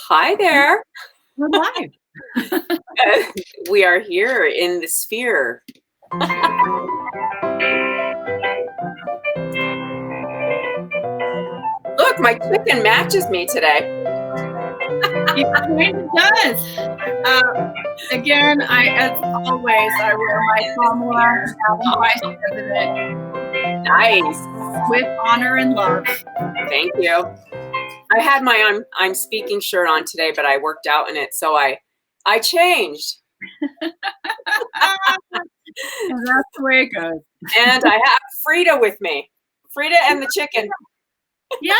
Hi there. We're live. We are here in the sphere. Look, my chicken matches me today. It kind of does. Again, as always, I wear my Kamala Vice President. Nice. With honor and love. Thank you. I had my I'm speaking shirt on today, but I worked out in it, so I changed. And that's the way it goes. And I have Frida with me. Frida and the chicken. Yeah.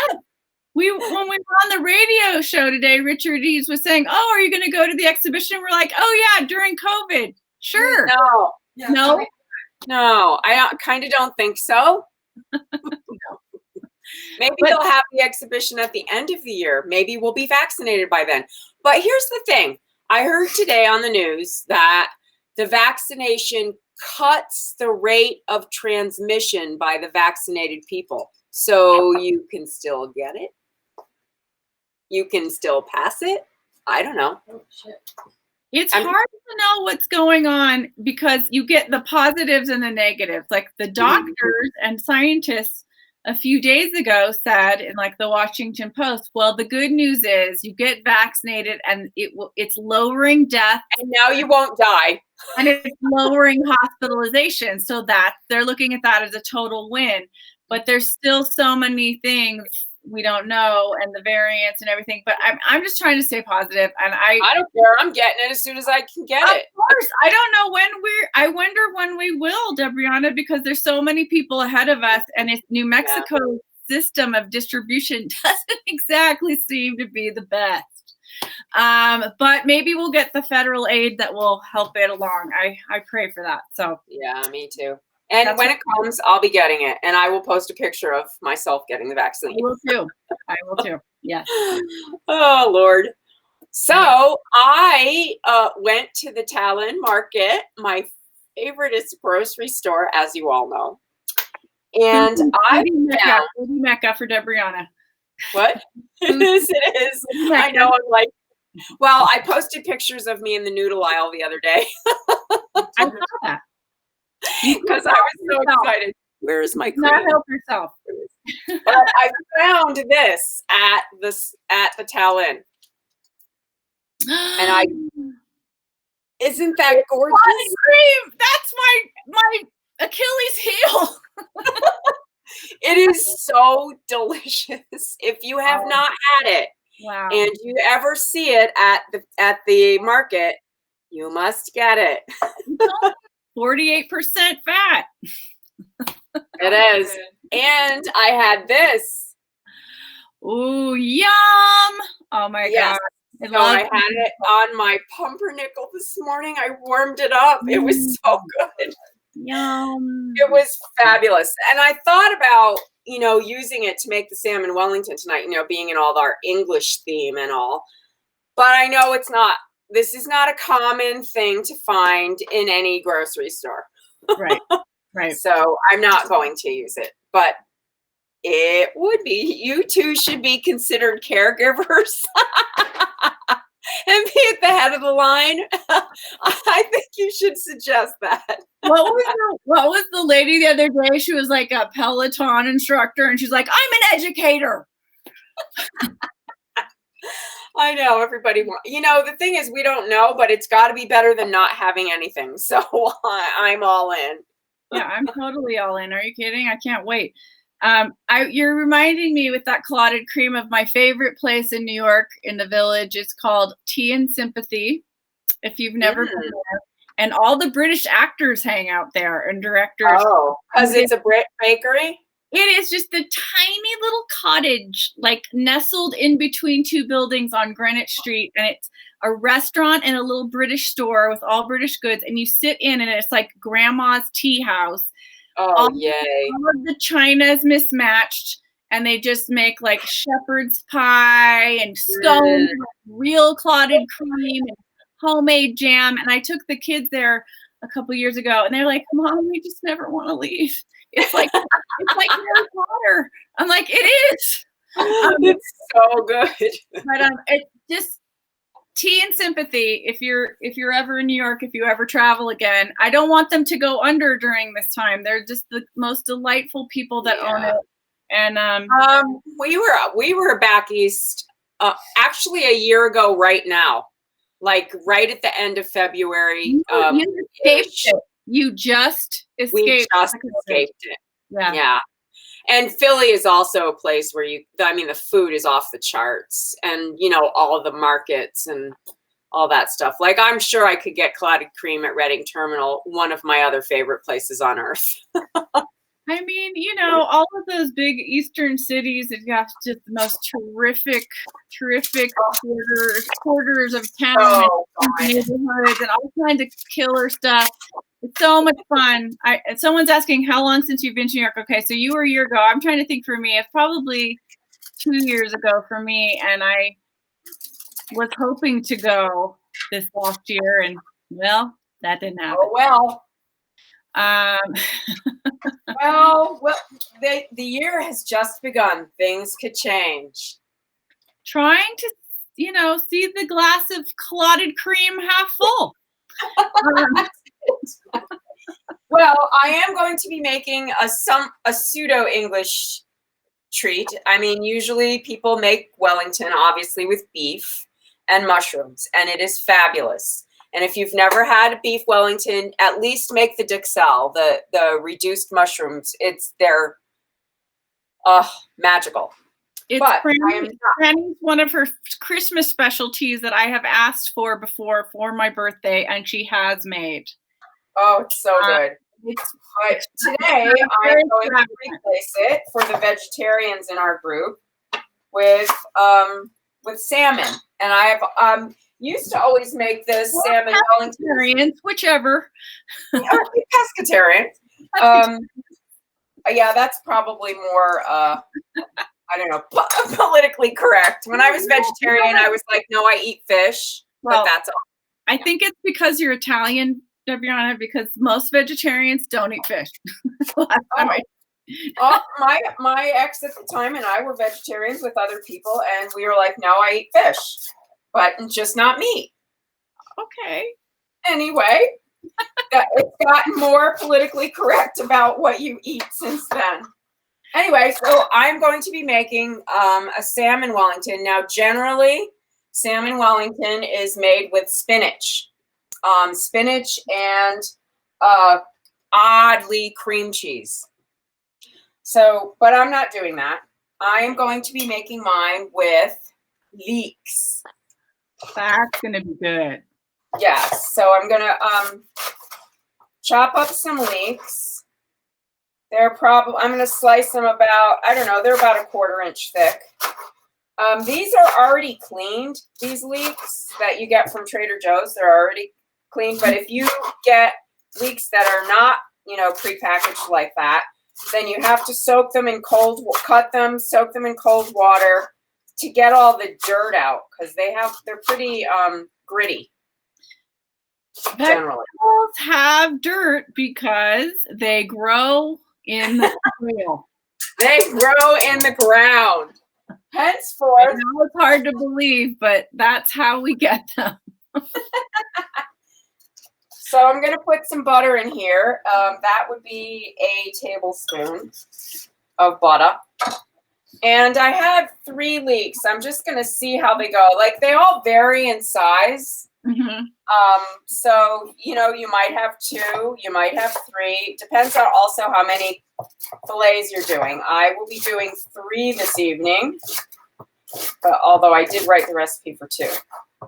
When we were on the radio show today, Richard Eads was saying, "Oh, are you going to go to the exhibition?" We're like, "Oh yeah, during COVID." Sure. No. Yeah, no. No, I kind of don't think so. Maybe they'll have the exhibition at the end of the year. Maybe we'll be vaccinated by then. But here's the thing. I heard today on the news that the vaccination cuts the rate of transmission by the vaccinated people. So you can still get it. You can still pass it. I don't know. Oh, shit. It's hard to know what's going on because you get the positives and the negatives. Like the doctors and scientists a few days ago said in like the Washington Post, well, the good news is you get vaccinated and it's lowering death. And now you won't die. And it's lowering hospitalization. So that they're looking at that as a total win. But there's still so many things we don't know and the variants and everything. But I'm just trying to stay positive. And I don't care. I'm getting it as soon as I can get it. Of course. I don't know when I wonder when we will, Debrianna, because there's so many people ahead of us and it's New Mexico's system of distribution doesn't exactly seem to be the best. But maybe we'll get the federal aid that will help it along. I pray for that. So yeah, me too. And when it comes, I'll be getting it, and I will post a picture of myself getting the vaccine. I will too. I will too. Yes. Oh Lord. So I went to the Talon Market, my favoriteest grocery store, as you all know, and I found Mecca for Debrianna. What? It is. I know. I'm like, well, I posted pictures of me in the noodle aisle the other day. I saw that. Because I was so excited. Where is my cream? Not help yourself. But I found this at the Talon. And isn't that gorgeous? Cream. That's my Achilles heel. It is so delicious. If you have not had it, and you ever see it at the market, you must get it. 48% fat. It is. And I had this. Ooh, yum. Oh my God. So I had it on my pumpernickel this morning. I warmed it up. It was so good. Yum. It was fabulous. And I thought about, using it to make the salmon Wellington tonight, being in all our English theme and all. But I know this is not a common thing to find in any grocery store. Right. Right. So I'm not going to use it, but it would be. You two should be considered caregivers and be at the head of the line. I think you should suggest that. What was the lady the other day? She was like a Peloton instructor, and she's like, "I'm an educator." I know everybody wants, the thing is we don't know, but it's got to be better than not having anything. So I'm all in. Yeah, I'm totally all in. Are you kidding? I can't wait. You're reminding me with that clotted cream of my favorite place in New York in the Village. It's called Tea and Sympathy. If you've never been there. And all the British actors hang out there and directors. Oh, because it's a Brit bakery? It is just a tiny little cottage, like nestled in between two buildings on Greenwich Street. And it's a restaurant and a little British store with all British goods. And you sit in and it's like grandma's tea house. Oh, yay. All of the china is mismatched. And they just make like shepherd's pie and scones, real clotted cream and homemade jam. And I took the kids there a couple years ago and they're like, "Mom, we just never want to leave." It's like Harry Potter. I'm like, it is. It's so good. But just tea and sympathy. If you're ever in New York, if you ever travel again, I don't want them to go under during this time. They're just the most delightful people that own it. And we were back east actually a year ago right now, like right at the end of February. You escaped it. You just escaped. We just escaped it. Yeah. And Philly is also a place where the food is off the charts, and all of the markets and all that stuff. Like, I'm sure I could get clotted cream at Reading Terminal, one of my other favorite places on earth. I mean, all of those big eastern cities have got just the most terrific quarters of town and neighborhoods and all kinds of killer stuff. It's so much fun. Someone's asking how long since you've been to New York. Okay, so you were a year ago. I'm trying to think for me. It's probably 2 years ago for me, and I was hoping to go this last year, and well, that didn't happen. Oh well. Well, the year has just begun. Things could change. Trying to, see the glass of clotted cream half full. Well, I am going to be making a pseudo English treat. I mean, usually people make Wellington, obviously, with beef and mushrooms, and it is fabulous. And if you've never had beef Wellington, at least make the Dixelle, the reduced mushrooms. They're magical. It's Franny's one of her Christmas specialties that I have asked for before for my birthday, and she has made. Oh, it's so good. Today, I'm going to replace it for the vegetarians in our group with salmon. And I've used to always make this salmon Wellington. Whichever. Pescatarian. Yeah, that's probably more, I don't know, politically correct. When I was vegetarian, I was like, no, I eat fish, but that's all. I think it's because you're Italian, Debriana, because most vegetarians don't eat fish. My ex at the time and I were vegetarians with other people, and we were like, no, I eat fish, but just not meat. Okay. Anyway, it's gotten more politically correct about what you eat since then. Anyway, so I'm going to be making a salmon Wellington. Now, generally, salmon Wellington is made with spinach. Spinach and oddly cream cheese. So, but I'm not doing that. I am going to be making mine with leeks. That's going to be good. Yes. So I'm going to chop up some leeks. I'm going to slice them about, I don't know, they're about a 1/4 inch thick. These are already cleaned, these leeks that you get from Trader Joe's. They're already cleaned. But if you get leeks that are not, prepackaged like that, then you have to soak them in soak them in cold water to get all the dirt out, because they're pretty gritty. Generally, vegetables have dirt because they grow in the soil. They grow in the ground. Henceforth, I know it's hard to believe, but that's how we get them. So I'm going to put some butter in here. That would be a tablespoon of butter. And I have 3 leeks. I'm just going to see how they go. Like, they all vary in size. Mm-hmm. So, you might have 2, you might have 3. Depends on also how many fillets you're doing. I will be doing 3 this evening, although I did write the recipe for 2.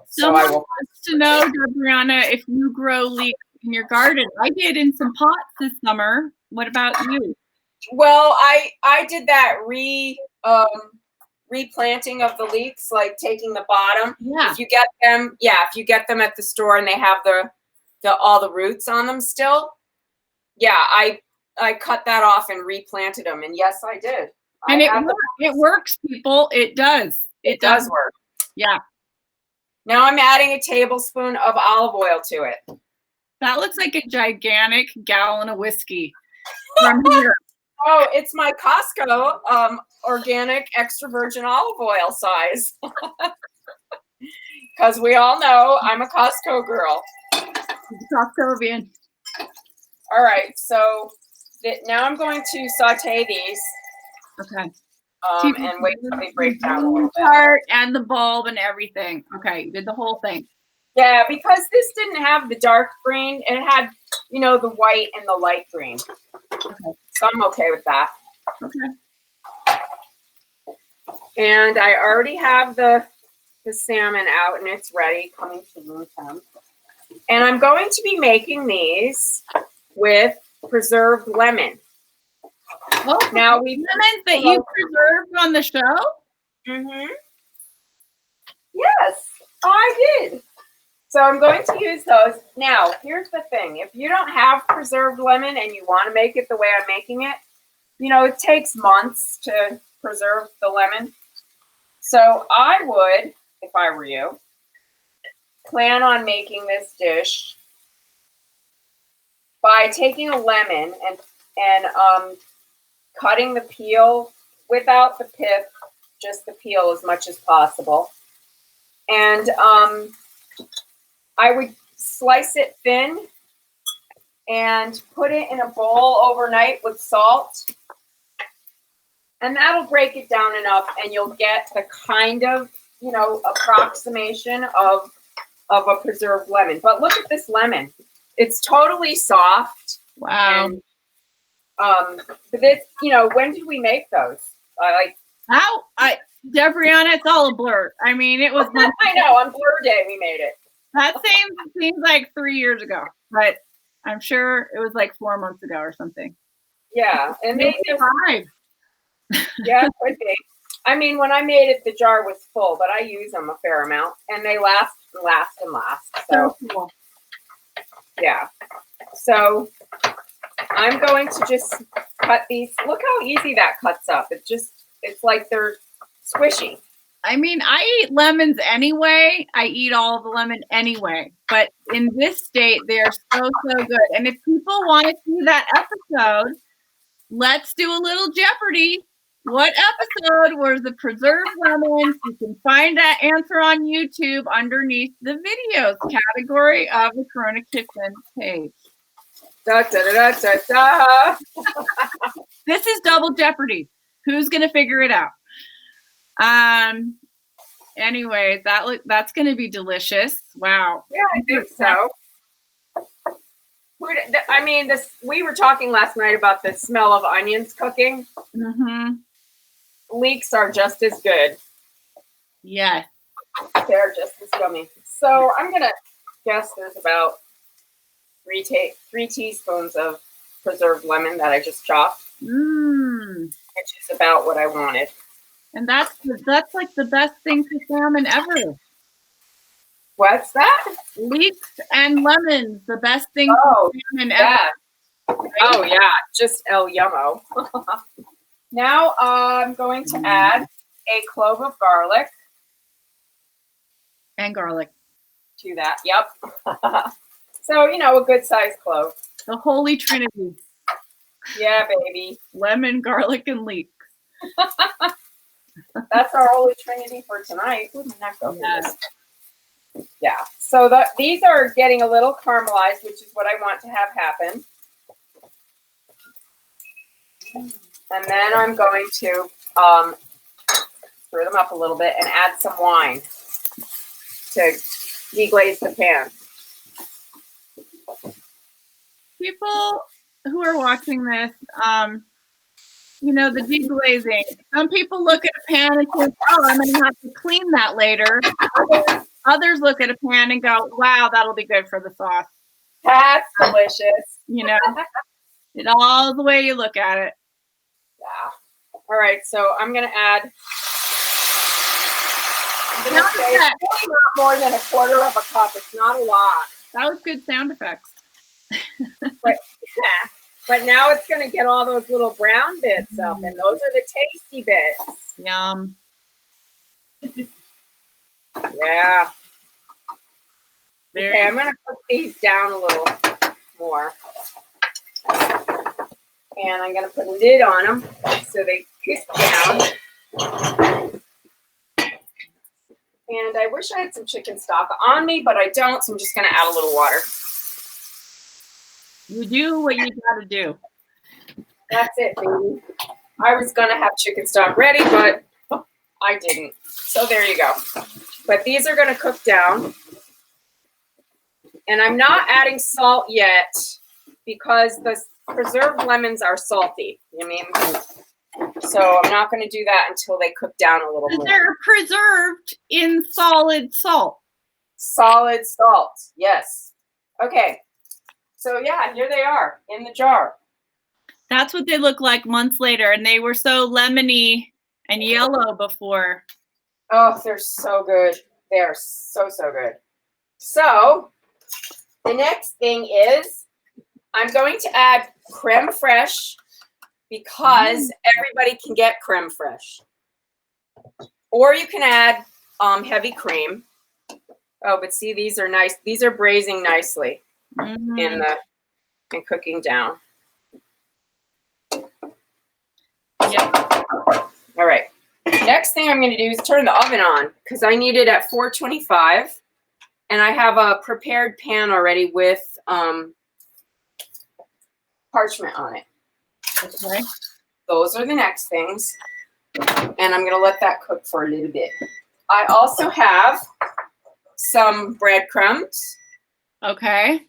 Someone wants to know, Debriana, if you grow leeks in your garden. I did in some pots this summer. What about you? Well, I did that replanting of the leeks, like taking the bottom. Yeah. If you get them at the store and they have all the roots on them still. Yeah, I cut that off and replanted them, and yes, I did. And it works, people. It does. It does work. Yeah. Now I'm adding a tablespoon of olive oil to it. That looks like a gigantic gallon of whiskey from here. Oh, it's my Costco organic extra virgin olive oil size. because we all know I'm a Costco girl. Costcovian. All right, so now I'm going to saute these. Okay. And wait till they break down a little bit. Part and the bulb and everything. Okay, you did the whole thing. Yeah, because this didn't have the dark green. It had, you know, the white and the light green. Okay. So I'm okay with that. Okay. And I already have the salmon out and it's ready, coming to room temp. And I'm going to be making these with preserved lemon. Oh, now lemons that you preserved on the show? Mm-hmm. Yes, I did. So I'm going to use those. Now, here's the thing. If you don't have preserved lemon and you want to make it the way I'm making it, you know, it takes months to preserve the lemon. So I would, if I were you, plan on making this dish by taking a lemon and cutting the peel without the pith, just the peel as much as possible. And I would slice it thin and put it in a bowl overnight with salt. And that'll break it down enough and you'll get the kind of, you know, approximation of a preserved lemon. But look at this lemon. It's totally soft. Wow. And, but this, you know, when did we make those? Debriana, it's all a blur. I mean, it was. I know, on Blur Day we made it. That seems like 3 years ago, but I'm sure it was like 4 months ago or something. Yeah, and maybe 5. Yeah, it could be. I mean, when I made it, the jar was full, but I use them a fair amount, and they last. So cool. Yeah. So I'm going to just cut these. Look how easy that cuts up. It's like they're squishy. I mean, I eat lemons anyway. I eat all of the lemon anyway. But in this state, they are so good. And if people want to see that episode, let's do a little Jeopardy. What episode was the preserved lemons? You can find that answer on YouTube underneath the videos category of the Corona Kitchen page. Da, da, da, da, da. This is double Jeopardy. Who's going to figure it out? Anyways, that's going to be delicious. Wow. Yeah, I think so. I mean, we were talking last night about the smell of onions cooking. Mm-hmm. Leeks are just as good. Yes. They're just as yummy. So I'm going to guess there's about 3 teaspoons of preserved lemon that I just chopped. Which is about what I wanted. And that's like the best thing for salmon ever. What's that? Leeks and lemons, the best thing for salmon ever. Right? Oh yeah, just el yummo. Now I'm going to add a clove of garlic. And garlic. To that, yep. So, you know, a good sized clove. The holy trinity. Yeah, baby. Lemon, garlic, and leeks. That's our holy trinity for tonight. Yeah. So these are getting a little caramelized, which is what I want to have happen. And then I'm going to stir them up a little bit and add some wine to deglaze the pan. People who are watching this, you know, the deglazing. Some people look at a pan and think, oh, I'm going to have to clean that later. Others look at a pan and go, wow, that'll be good for the sauce. That's delicious. You know, it all the way you look at it. Yeah. All right, so I'm going to add not more than a quarter of a cup. It's not a lot. That was good sound effects. But now it's going to get all those little brown bits up, and those are the tasty bits. Yum. Yeah. Okay, I'm going to put these down a little more. And I'm going to put a lid on them so they crisp down. And I wish I had some chicken stock on me, but I don't, so I'm just going to add a little water. You do what you got to do. That's it, baby. I was going to have chicken stock ready, but I didn't. So there you go. But these are going to cook down. And I'm not adding salt yet because the preserved lemons are salty. You know what I mean? So I'm not going to do that until they cook down a little more. They're preserved in solid salt. Solid salt, yes. Okay. So yeah, here they are in the jar. That's what they look like months later, and they were so lemony and yellow before. Oh, they're so good. They are so, so good. So the next thing is I'm going to add creme fraiche because everybody can get creme fraiche. Or you can add heavy cream. Oh, but see, these are nice. These are braising nicely and cooking down. Yeah. All right. Next thing I'm going to do is turn the oven on because I need it at 425. And I have a prepared pan already with parchment on it. Okay. Those are the next things. And I'm going to let that cook for a little bit. I also have some breadcrumbs. Okay.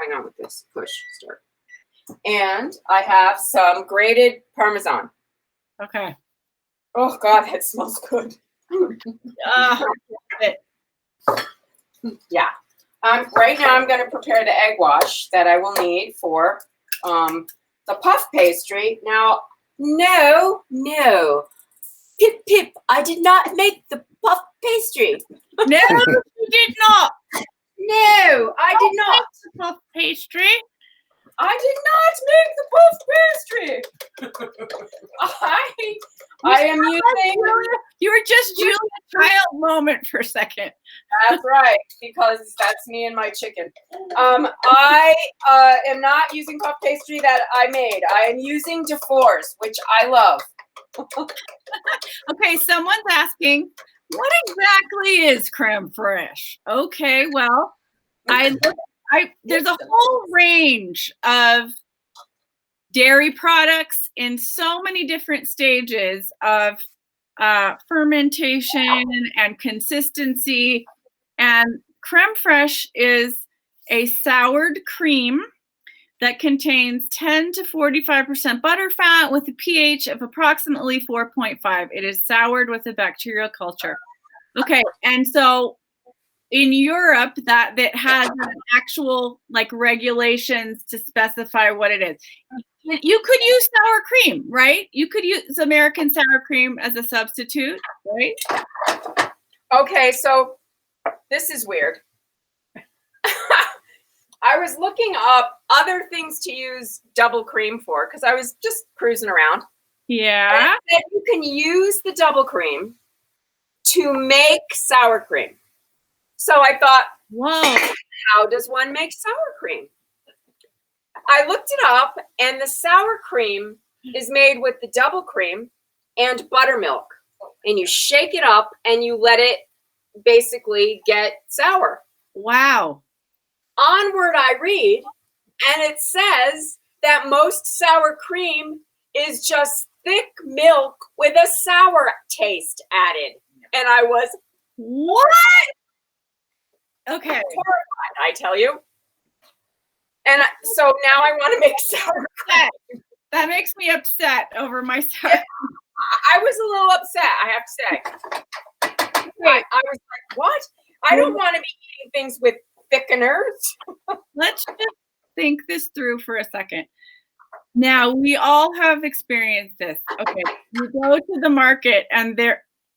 Hang on with this. Push. Start. And I have some grated Parmesan. Okay. Oh, God, that smells good. Yeah. Right now, I'm going to prepare the egg wash that I will need for the puff pastry. Now, no. Pip, Pip, I did not make the puff pastry. No, you did not. No, I did not. The puff pastry. I did not make the puff pastry. I am using. You were just Julia Child moment for a second. That's right, because that's me and my chicken. I am not using puff pastry that I made. I am using DeForest, which I love. Okay, someone's asking, what exactly is creme fraiche? Okay, well, there's a whole range of dairy products in so many different stages of fermentation and consistency. And creme fraiche is a soured cream that contains 10 to 45% butterfat with a pH of approximately 4.5. It is soured with a bacterial culture. Okay, and so in Europe, that has an actual regulations to specify what it is. You could use sour cream, right? You could use American sour cream as a substitute, right? Okay, so this is weird. I was looking up other things to use double cream for because I was just cruising around. Yeah. And it said you can use the double cream to make sour cream. So I thought, whoa, how does one make sour cream? I looked it up, and the sour cream is made with the double cream and buttermilk. And you shake it up, and you let it basically get sour. Wow. Onward I read, and it says that most sour cream is just thick milk with a sour taste added. And I was, what? Okay. Horrified, I tell you. And so now I want to make sour cream. That makes me upset over my sour cream. I was a little upset, I have to say. I was like, what? I don't want to be eating things with thickeners. Let's just think this through for a second. Now, we all have experienced this. Okay, you go to the market, and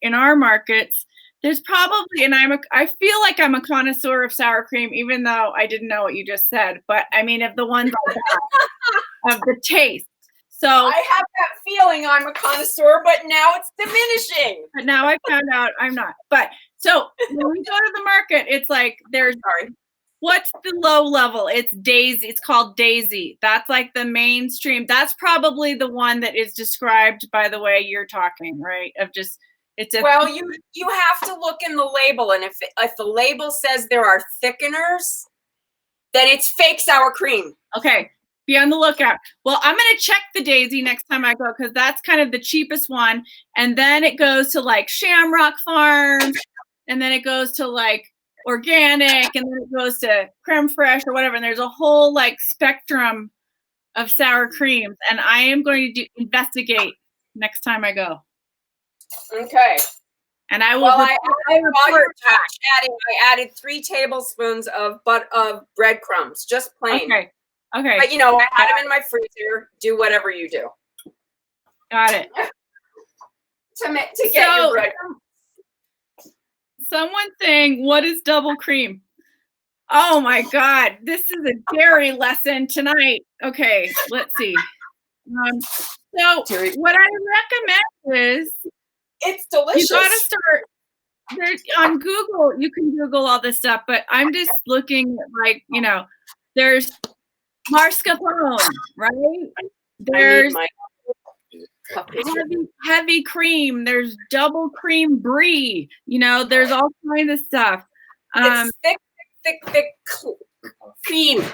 in our markets, there's probably, and I feel like I'm a connoisseur of sour cream, even though I didn't know what you just said. But I mean, of the ones of the taste. So I have that feeling I'm a connoisseur, but now it's diminishing. But now I found out I'm not. But so when we go to the market, it's like what's the low level? It's Daisy. It's called Daisy. That's like the mainstream. That's probably the one that is described by the way you're talking, right? Of just Well, you have to look in the label, and if the label says there are thickeners, then it's fake sour cream. Okay, be on the lookout. Well, I'm gonna check the Daisy next time I go because that's kind of the cheapest one, and then it goes to like Shamrock Farm, and then it goes to like organic, and then it goes to creme fraiche or whatever. And there's a whole like spectrum of sour creams, and I am going to investigate next time I go. Okay. And I will. Well, while you're chatting, I added 3 tablespoons of breadcrumbs, just plain. Okay. Okay. But I had them in my freezer. Do whatever you do. Got it. to get your breadcrumbs. Someone saying, "What is double cream?" Oh my God, this is a dairy lesson tonight. Okay, let's see. So what I recommend is it's delicious. You gotta start. There's on Google. You can Google all this stuff, but I'm just looking at there's mascarpone, right? There's heavy cream. There's double cream brie. There's all kinds of stuff. It's thick cream.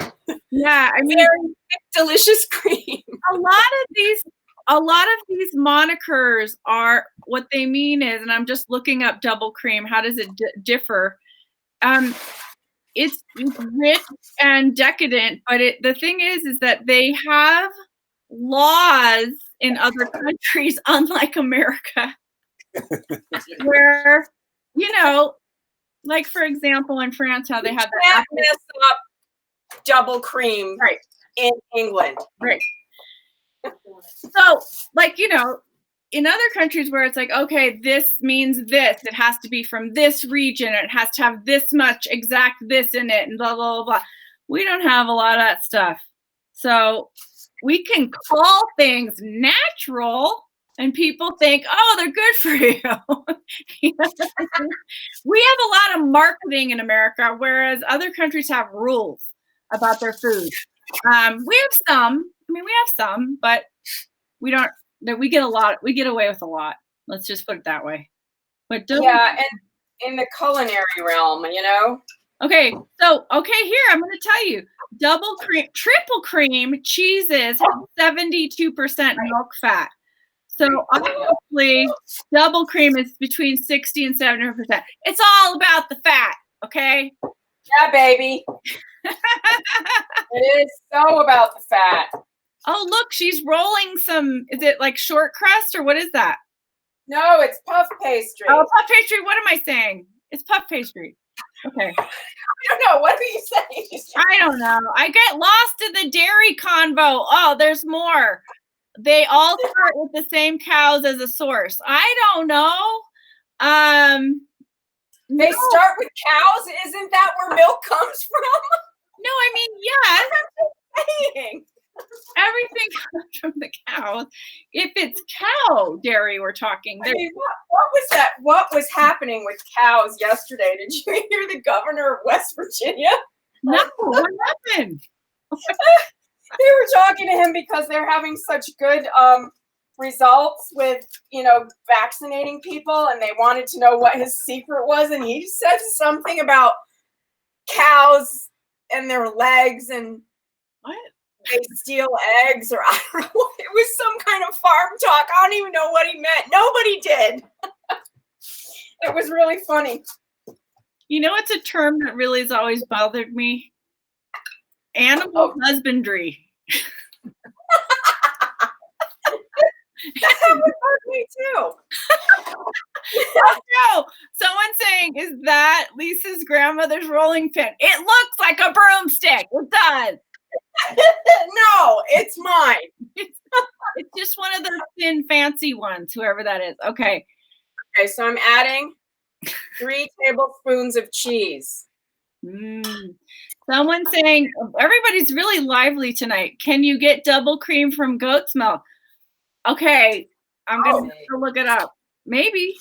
Yeah, I mean, very thick, delicious cream. A lot of these monikers are what they mean is, and I'm just looking up double cream. How does it differ? It's rich and decadent, but the thing is that they have laws in other countries, unlike America, where like for example, in France, how they have that mess up double cream right in England, right. So, in other countries where it's like, okay, this means this, it has to be from this region, it has to have this much exact this in it, and blah, blah, blah, blah. We don't have a lot of that stuff. So we can call things natural, and people think, oh, they're good for you. We have a lot of marketing in America, whereas other countries have rules about their food. We have some. I mean, we have some, but we don't. We get a lot. We get away with a lot. Let's just put it that way. But and in the culinary realm, Okay, so here I'm going to tell you: double cream, triple cream cheeses have 72% milk fat. So obviously, double cream is between 60 and 70%. It's all about the fat. Okay. Yeah, baby. It is so about the fat. Oh, look, she's rolling some, is it like short crust or what is that? No, it's puff pastry. Oh, puff pastry. What am I saying? It's puff pastry. Okay. I don't know. What are you saying? I don't know. I get lost in the dairy convo. Oh, there's more. They all start with the same cows as a source. I don't know. They start with cows? Isn't that where milk comes from? No, I mean, yes. I'm just saying. Everything comes from the cows. If it's cow dairy we're talking. I mean, what was that? What was happening with cows yesterday? Did you hear the governor of West Virginia? No, what happened? They were talking to him because they're having such good results with, vaccinating people, and they wanted to know what his secret was, and he said something about cows and their legs and what? They steal eggs, or I don't know. It was some kind of farm talk. I don't even know what he meant. Nobody did. It was really funny. It's a term that really has always bothered me. Animal husbandry. That would bug me too. No, someone's saying, is that Lisa's grandmother's rolling pin? It looks like a broomstick. It does. No, it's mine. It's just one of those thin, fancy ones, whoever that is. Okay, so I'm adding 3 tablespoons of cheese. Someone saying, everybody's really lively tonight. Can you get double cream from goat's milk? Okay, I'm going to look it up. Maybe.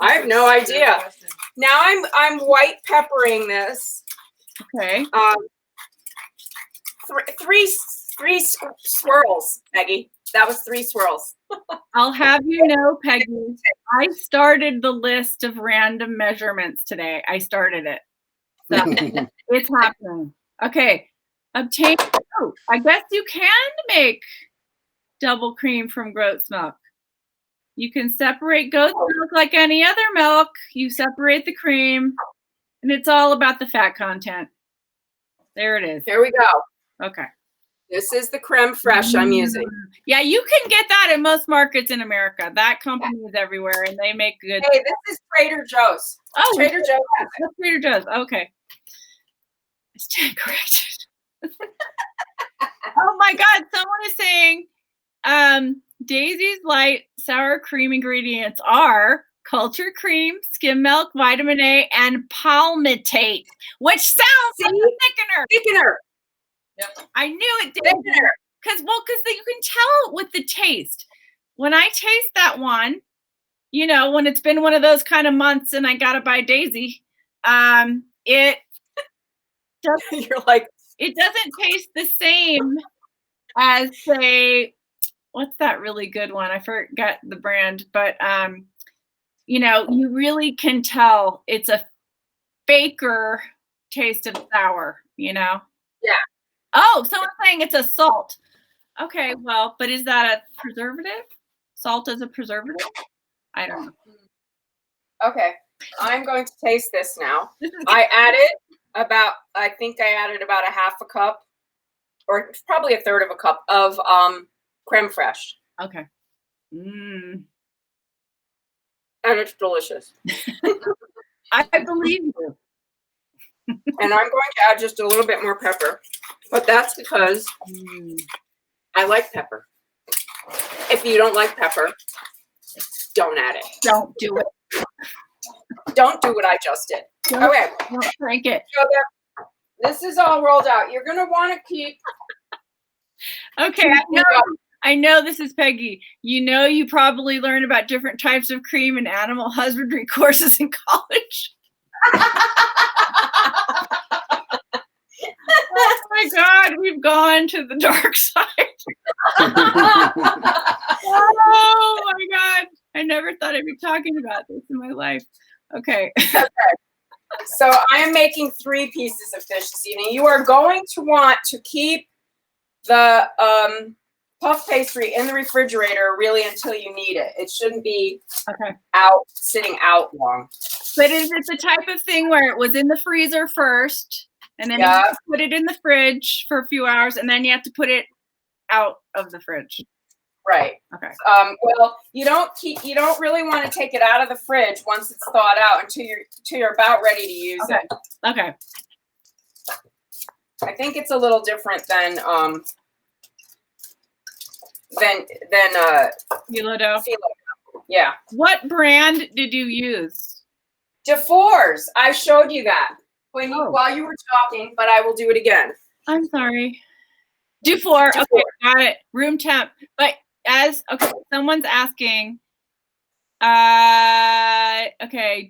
I have no idea. Now I'm white peppering this. Okay. Three swirls, Peggy. That was 3 swirls. I'll have you know, Peggy, I started the list of random measurements today. I started it. So it's happening. Okay. Obtain. Oh, I guess you can make double cream from goat's milk. You can separate goat's milk like any other milk. You separate the cream, and it's all about the fat content. There it is. Here we go. Okay. This is the creme fraiche I'm using. Yeah, you can get that in most markets in America. That company is everywhere, and they make good. Hey, this is Trader Joe's. Oh, Trader Joe's. That's Trader Joe's. Okay. I stand corrected. Oh my God! Someone is saying, Daisy's light sour cream ingredients are cultured cream, skim milk, vitamin A, and palmitate, which sounds like a thickener. Thickener. Yep. I knew it did. Because you can tell with the taste. When I taste that one, when it's been one of those kind of months and I gotta buy Daisy, it you're like, it doesn't taste the same as, say, what's that really good one? I forgot the brand, but you really can tell it's a faker taste of sour, Yeah. Oh, someone's saying it's a salt. Okay, well, but is that a preservative? Salt is a preservative? I don't know. Okay, I'm going to taste this now. I think I added about a half a cup, or probably a third of a cup of creme fraiche. Okay. And it's delicious. I believe you. And I'm going to add just a little bit more pepper, but that's because I like pepper. If you don't like pepper, don't add it. Don't do it. Don't do what I just did. Okay. Don't drink it. So this is all rolled out. You're going to want to keep. Okay, I know this is Peggy. You probably learned about different types of cream in animal husbandry courses in college. Oh my God, we've gone to the dark side. Oh my God. I never thought I'd be talking about this in my life. Okay. So I am making 3 pieces of fish this evening. You are going to want to keep the puff pastry in the refrigerator really until you need it. It shouldn't be sitting out long. But is it the type of thing where it was in the freezer first, and then you have to put it in the fridge for a few hours, and then you have to put it out of the fridge? Right. Okay. Well, you don't really want to take it out of the fridge once it's thawed out until you're about ready to use it. Okay. I think it's a little different than phyllo dough. Yeah. What brand did you use? DeFore's. I showed you that while you were talking, but I will do it again. I'm sorry. DeFore. Okay, got it. Room temp. But someone's asking.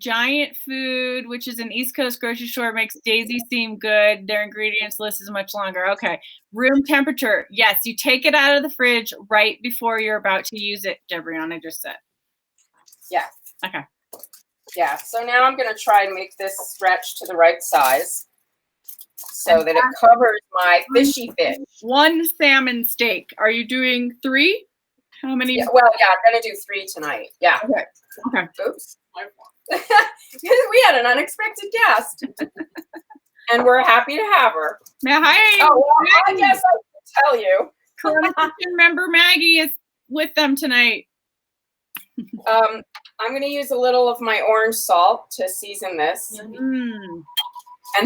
Giant Food, which is an East Coast grocery store, makes Daisy seem good. Their ingredients list is much longer. Okay. Room temperature. Yes, you take it out of the fridge right before you're about to use it, Debrianna just said. Yeah. Okay. Yeah. So now I'm going to try and make this stretch to the right size so that it covers my fishy fish. 1 salmon steak. Are you doing 3? How many? Yeah, well, yeah, I'm going to do 3 tonight. Yeah. Okay. Oops. We had an unexpected guest. And we're happy to have her. Hi. Oh, well, I guess I can tell you. Coronakitchen member Maggie is with them tonight. I'm going to use a little of my orange salt to season this. And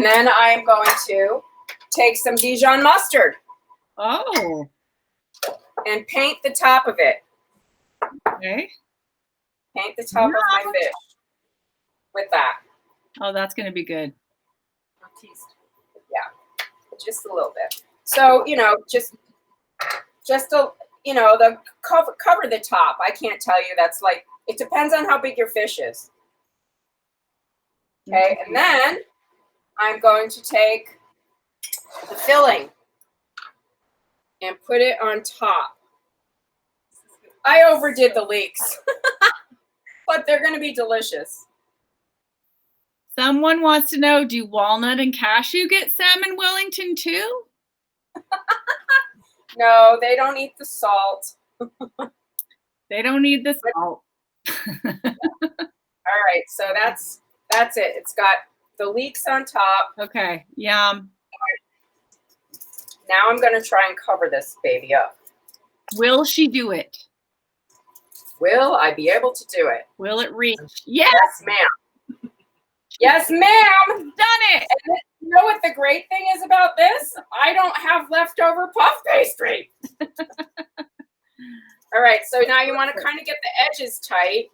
then I'm going to take some Dijon mustard. Oh. And paint the top of it. Okay. Paint the top of my fish with that. Oh, that's going to be good. Yeah, just a little bit. So, just the cover the top. I can't tell you. That's like, it depends on how big your fish is. Okay, and then I'm going to take the filling and put it on top. I overdid the leeks, but they're going to be delicious. Someone wants to know, do walnut and cashew get salmon Wellington too? No, they don't eat the salt. They don't need the salt. All right, so that's it. It's got the leeks on top. Okay, yum. Now I'm going to try and cover this baby up. Will she do it? Will I be able to do it? Will it reach? Yes, Yes, ma'am. Yes, ma'am. done it. And you know what the great thing is about this? I don't have leftover puff pastry. All right, so now you want to kind of get the edges tight.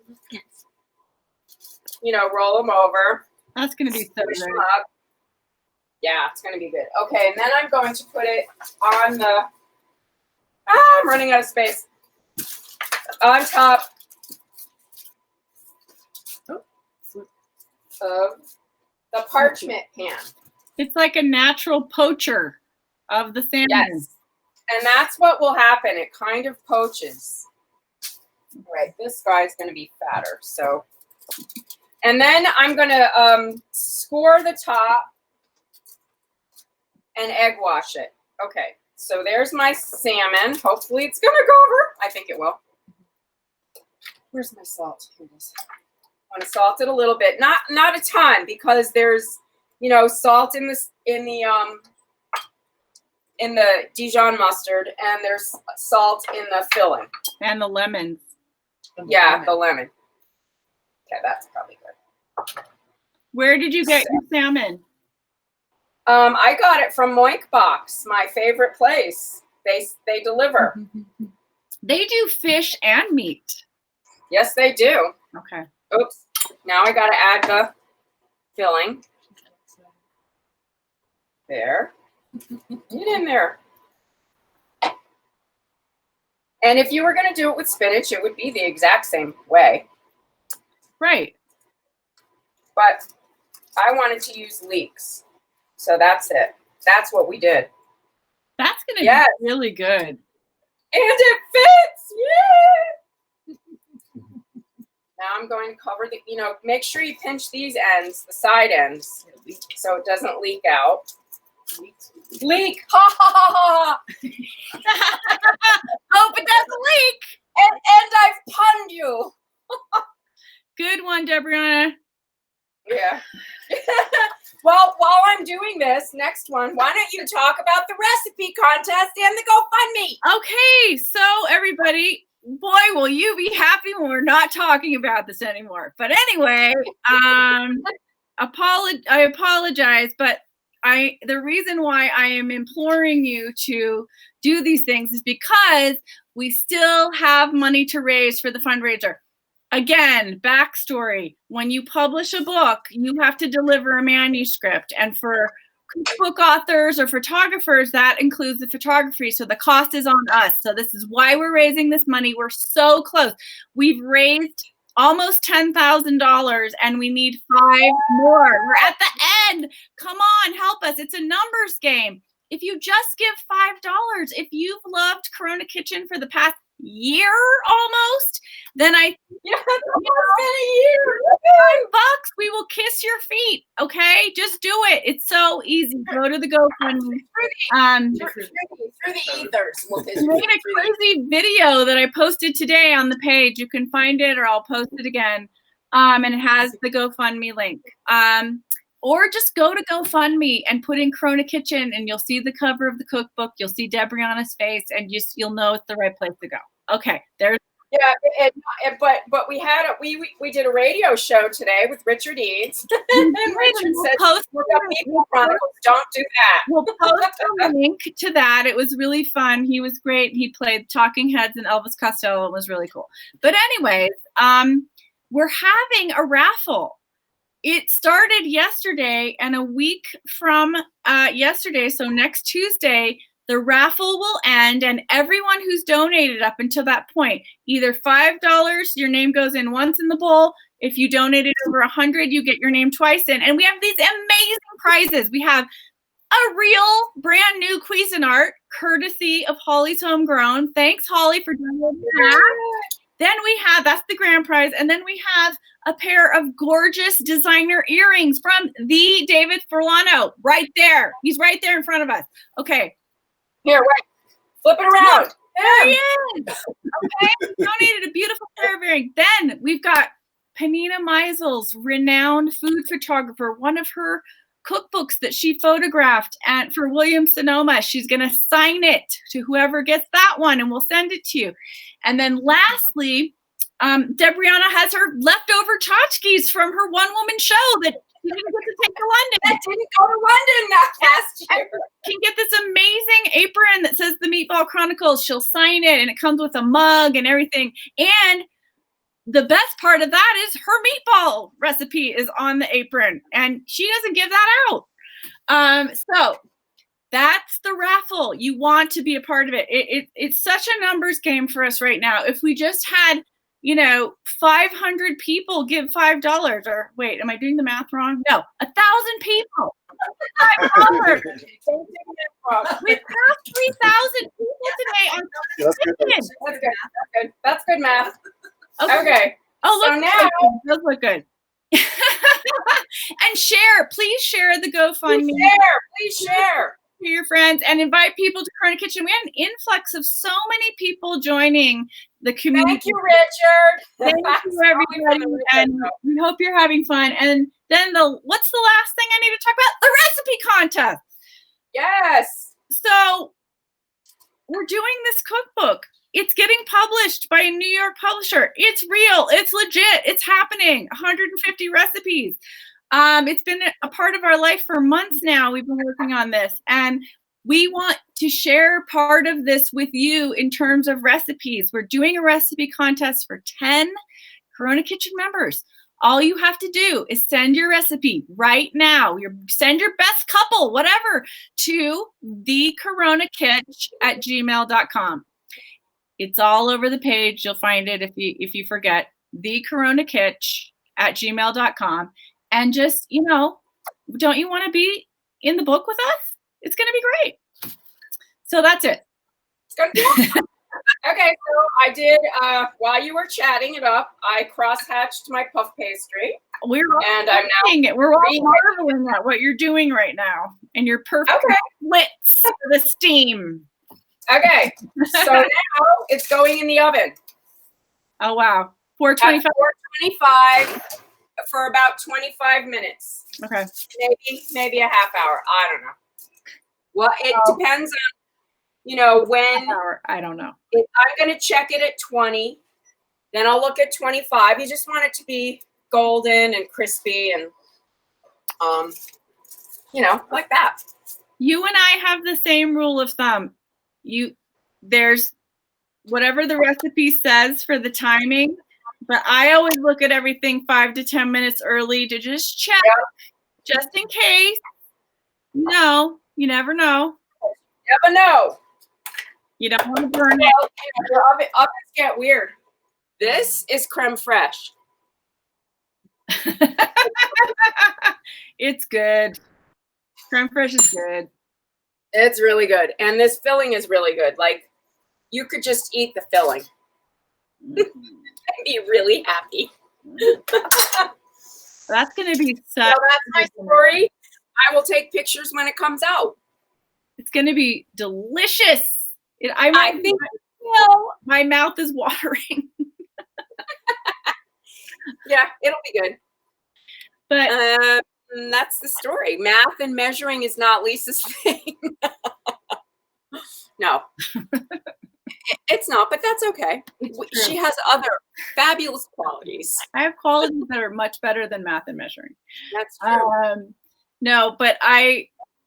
You know, roll them over. That's going to be so Push good. them up. Yeah, it's going to be good. Okay, and then I'm going to put it on the, I'm running out of space. On top of the parchment pan. It's like a natural poacher of the salmon. Yes. And that's what will happen. It kind of poaches. All right, this guy's going to be fatter. So, and then I'm going to score the top and egg wash it. Okay, so there's my salmon. Hopefully it's going to go over. I think it will. Where's my salt? Here it is. I want to salt it a little bit. Not a ton, because there's, you know, salt in the Dijon mustard, and there's salt in the filling. And the lemons. Yeah, the lemon. Okay, that's probably good. Where did you get your salmon? I got it from Moink Box, my favorite place. They deliver. They do fish and meat. Yes, they do. Okay. Oops. Now I got to add the filling. There. Get in there. And if you were going to do it with spinach, it would be the exact same way. Right. But I wanted to use leeks. So that's it. That's what we did. That's going to Yes. be really good. And it fits. Yeah. Now I'm going to cover the, you know, make sure you pinch these ends, the side ends, so it doesn't leak out. Leak. Ha ha ha ha. Hope it doesn't leak. And I've punned you. Good one, Debriana. Yeah. Well, while I'm doing this, next one, why don't you talk about the recipe contest and the GoFundMe? Okay, so everybody, boy, will you be happy when we're not talking about this anymore. But anyway, I apologize, but the reason why I am imploring you to do these things is because we still have money to raise for the fundraiser. Again, backstory, when you publish a book, you have to deliver a manuscript. And for book authors or photographers, that includes the photography. So the cost is on us. So this is why we're raising this money. We're so close. We've raised almost $10,000 and we need 5 more. We're at the end. Come on, help us. It's a numbers game. If you just give $5, if you've loved Corona Kitchen for the past year almost, then it's been a year. $5, we will kiss your feet. Okay, just do it. It's so easy. Go to the GoFundMe. Through the ethers. We'll I made a crazy video that I posted today on the page. You can find it, or I'll post it again. And it has the GoFundMe link. Or just go to GoFundMe and put in Corona Kitchen, and you'll see the cover of the cookbook. You'll see Debriana's face, and you'll know it's the right place to go. Okay, there's. Yeah, but we did a radio show today with Richard Eads, and Richard said, "People Chronicles, don't do that." We'll post a link to that. It was really fun. He was great. He played Talking Heads and Elvis Costello. It was really cool. But anyways, we're having a raffle. It started yesterday, and a week from yesterday, so next Tuesday, the raffle will end, and everyone who's donated up until that point, either $5, your name goes in once in the bowl. If you donated over 100, you get your name twice in. And we have these amazing prizes. We have a real brand new Cuisinart courtesy of Holly's Homegrown. Thanks, Holly, for doing that. Then we have, that's the grand prize. And then we have a pair of gorgeous designer earrings from the David Furlano right there. He's right there in front of us. Okay. Here, wait. Flip it around. There he is. Okay. Donated a beautiful pair of earrings. Then we've got Panina Meisel's renowned food photographer, one of her cookbooks that she photographed for William Sonoma. She's going to sign it to whoever gets that one, and we'll send it to you. And then lastly, Debriana has her leftover tchotchkes from her one-woman show that she didn't get to take to London. That didn't go to London that past year. Can get this amazing apron that says the Meatball Chronicles. She'll sign it, and it comes with a mug and everything. And the best part of that is her meatball recipe is on the apron, and she doesn't give that out. So that's the raffle. You want to be a part of it. It's such a numbers game for us right now. If we just had, 500 people give $5, or wait, am I doing the math wrong? No, 1,000 people. $5. We've passed 3,000 people today on That's good. That's good math. Okay. Oh, look, so now those look good. And please share the GoFundMe. Please share to your friends and invite people to Corona Kitchen. We had an influx of so many people joining the community. Thank you, Richard. Thank you, everybody. And we hope you're having fun. And then what's the last thing I need to talk about? The recipe contest. Yes. So we're doing this cookbook. It's getting published by a New York publisher. It's real. It's legit. It's happening. 150 recipes. It's been a part of our life for months now. We've been working on this, and we want to share part of this with you in terms of recipes. We're doing a recipe contest for 10 Corona Kitchen members. All you have to do is send your recipe right now. Send your best couple, whatever, to thecoronakitchen@gmail.com. It's all over the page. You'll find it if you forget. thecoronakitchen@gmail.com. And just, don't you want to be in the book with us? It's going to be great. So that's it. Okay, so I did, while you were chatting it up, I cross-hatched my puff pastry. I'm now we're all marveling at what you're doing right now. And you're perfect splits for the steam. Okay, so now it's going in the oven. Oh, wow. 425 for about 25 minutes. Okay. Maybe a half hour. I don't know. Well, it depends on, when. I don't know. I'm going to check it at 20. Then I'll look at 25. You just want it to be golden and crispy and, like that. You and I have the same rule of thumb. There's whatever the recipe says for the timing, but I always look at everything 5 to 10 minutes early to just check, just in case. No, you never know. Never know. You don't want to burn it. Ovens get weird. This is creme fraiche. It's good. Creme fraiche is good. It's really good. And this filling is really good. Like, you could just eat the filling. And be really happy. That's going to be so that's my story. I will take pictures when it comes out. It's going to be delicious. I think my mouth is watering. Yeah, it'll be good. But that's the story. Math and measuring is not Lisa's thing. No. It's not, but that's okay. She has other fabulous qualities. I have qualities that are much better than math and measuring. That's true. No, but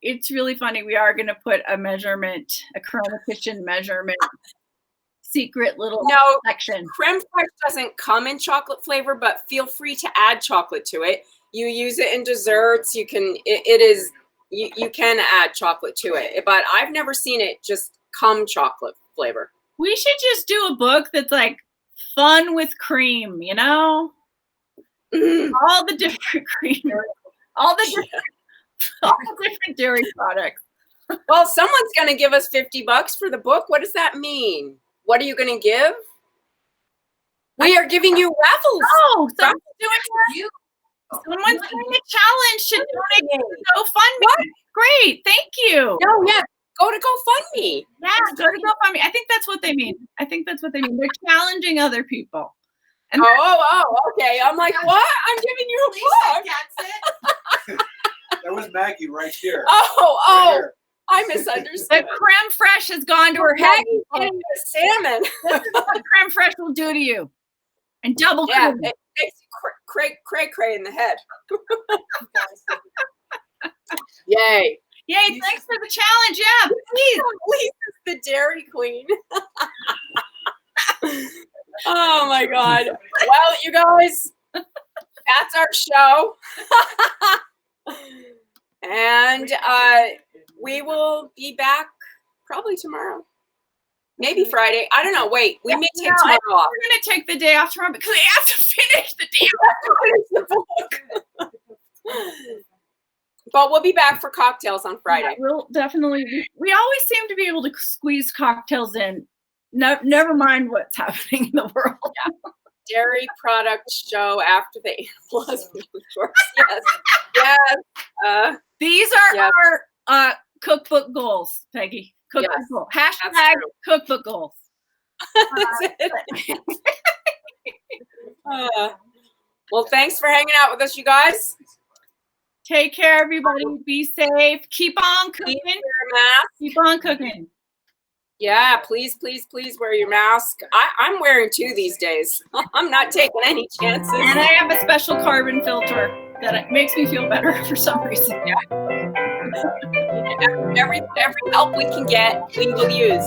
it's really funny. We are going to put a Corona Kitchen measurement secret little section. Creme fraiche doesn't come in chocolate flavor, but feel free to add chocolate to it. You use it in desserts. You can, you can add chocolate to it, but I've never seen it just come chocolate flavor. We should just do a book that's like fun with cream, all the different cream, all the different dairy products. Well, someone's going to give us $50 for the book. What does that mean? What are you going to give? We are giving you raffles. Oh, someone's doing a challenge to donate to GoFundMe. What? Great, thank you. No, yeah, go to GoFundMe. Yeah, go to GoFundMe. I think that's what they mean. They're challenging other people. And Okay. I'm like, what? I'm giving you a book. That's it. That was Maggie right here. Oh, Right here. I the misunderstood. creme fraiche has gone to her head. Maggie's getting the salmon. This is what creme fraiche will do to you. And double Yeah, cream. it makes you cray in the head. Yay. Yay, thanks for the challenge. Yeah, please. Lisa's the Dairy Queen. Oh my God. Well, you guys, that's our show. And we will be back probably tomorrow. Maybe Friday. I don't know. Wait, we may take tomorrow off. We're going to take the day off tomorrow because we have to finish the damn The book. But we'll be back for cocktails on Friday. Yeah, we'll definitely. We always seem to be able to squeeze cocktails in. No, never mind what's happening in the world. Yeah. Dairy product show after the plus. Yes. Yes. These are our cookbook goals, Peggy. Cookbook goals. Hashtag cookbook goals. Well, thanks for hanging out with us, you guys. Take care, everybody. Be safe. Keep on cooking. Keep your mask. Keep on cooking. Yeah, please, please, please wear your mask. I'm wearing 2 these days. I'm not taking any chances. And I have a special carbon filter that makes me feel better for some reason. Yeah. Every help we can get, we will use.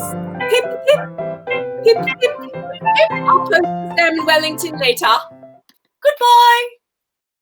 Hip, hip, hip, hip, hip. I'll post them in Wellington later. Goodbye.